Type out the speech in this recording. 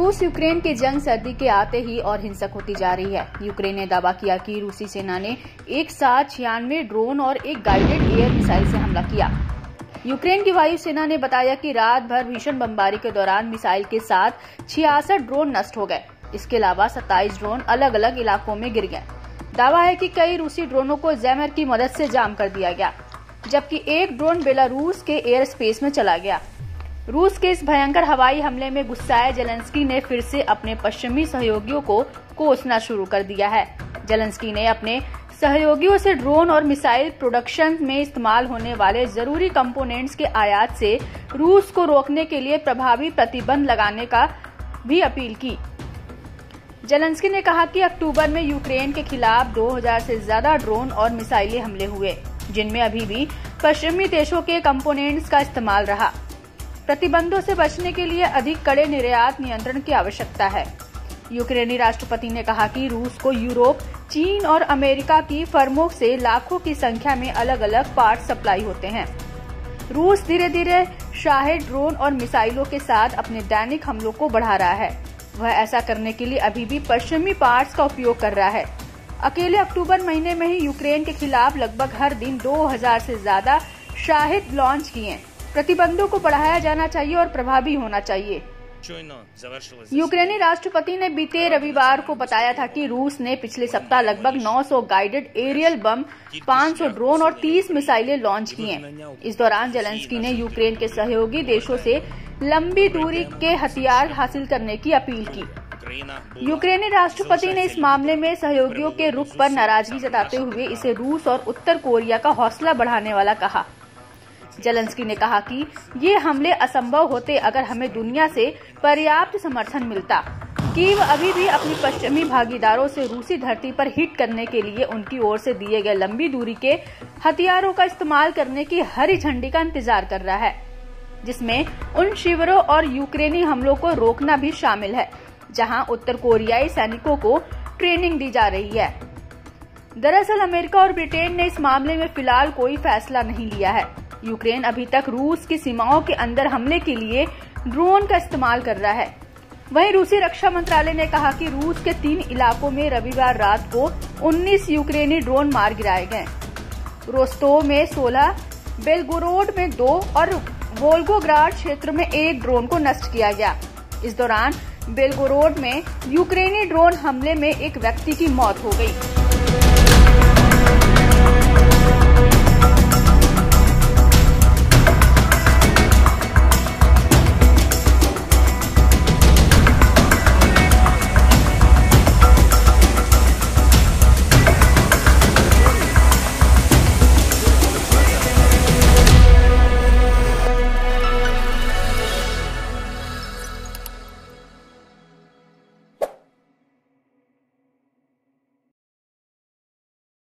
रूस यूक्रेन की जंग सर्दी के आते ही और हिंसक होती जा रही है। यूक्रेन ने दावा किया कि रूसी सेना ने एक साथ 96 ड्रोन और एक गाइडेड एयर मिसाइल से हमला किया। यूक्रेन की वायुसेना ने बताया कि रात भर भीषण बमबारी के दौरान मिसाइल के साथ 66 ड्रोन नष्ट हो गए। इसके अलावा 27 ड्रोन अलग अलग इलाकों में गिर गए। दावा है कि कई रूसी ड्रोनों को जैमर की मदद से जाम कर दिया गया, जबकि एक ड्रोन बेलारूस के एयर स्पेस में चला गया। रूस के इस भयंकर हवाई हमले में गुस्साए जेलेंस्की ने फिर से अपने पश्चिमी सहयोगियों को कोसना शुरू कर दिया है। जेलेंस्की ने अपने सहयोगियों से ड्रोन और मिसाइल प्रोडक्शन में इस्तेमाल होने वाले जरूरी कंपोनेंट्स के आयात से रूस को रोकने के लिए प्रभावी प्रतिबंध लगाने का भी अपील की। जेलेंस्की ने कहा कि अक्टूबर में यूक्रेन के खिलाफ 2000 से ज्यादा ड्रोन और मिसाइली हमले हुए, जिनमें अभी भी पश्चिमी देशों के कंपोनेंट्स का इस्तेमाल रहा। प्रतिबंधों से बचने के लिए अधिक कड़े निर्यात नियंत्रण की आवश्यकता है। यूक्रेनी राष्ट्रपति ने कहा कि रूस को यूरोप, चीन और अमेरिका की फर्मों से लाखों की संख्या में अलग अलग पार्ट सप्लाई होते हैं। रूस धीरे धीरे शाहेद ड्रोन और मिसाइलों के साथ अपने दैनिक हमलों को बढ़ा रहा है। वह ऐसा करने के लिए अभी भी पश्चिमी पार्ट्स का उपयोग कर रहा है। अकेले अक्टूबर महीने में ही यूक्रेन के खिलाफ लगभग हर दिन 2000 से ज्यादा शाहेद लॉन्च किए। प्रतिबंधों को बढ़ाया जाना चाहिए और प्रभावी होना चाहिए। यूक्रेनी राष्ट्रपति ने बीते रविवार को बताया था कि रूस ने पिछले सप्ताह लगभग 900 गाइडेड एरियल बम, 500 ड्रोन और 30 मिसाइलें लॉन्च की हैं। इस दौरान जेलेंस्की ने यूक्रेन के सहयोगी देशों से लंबी दूरी के हथियार हासिल करने की अपील की। यूक्रेनी राष्ट्रपति ने इस मामले में सहयोगियों के रुख पर नाराजगी जताते हुए इसे रूस और उत्तर कोरिया का हौसला बढ़ाने वाला कहा। जेलेंस्की ने कहा कि ये हमले असंभव होते अगर हमें दुनिया से पर्याप्त समर्थन मिलता। कीव अभी भी अपनी पश्चिमी भागीदारों से रूसी धरती पर हिट करने के लिए उनकी ओर से दिए गए लंबी दूरी के हथियारों का इस्तेमाल करने की हरी झंडी का इंतजार कर रहा है, जिसमें उन शिविरों और यूक्रेनी हमलों को रोकना भी शामिल है जहां उत्तर कोरियाई सैनिकों को ट्रेनिंग दी जा रही है। दरअसल अमेरिका और ब्रिटेन ने इस मामले में फिलहाल कोई फैसला नहीं लिया है। यूक्रेन अभी तक रूस की सीमाओं के अंदर हमले के लिए ड्रोन का इस्तेमाल कर रहा है। वहीं रूसी रक्षा मंत्रालय ने कहा कि रूस के 3 इलाकों में रविवार रात को 19 यूक्रेनी ड्रोन मार गिराए गए। रोस्तोव में 16, बेलगोरोड में 2 और वोल्गोग्राड क्षेत्र में 1 ड्रोन को नष्ट किया गया। इस दौरान बेलगोरोड में यूक्रेनी ड्रोन हमले में एक व्यक्ति की मौत हो गई।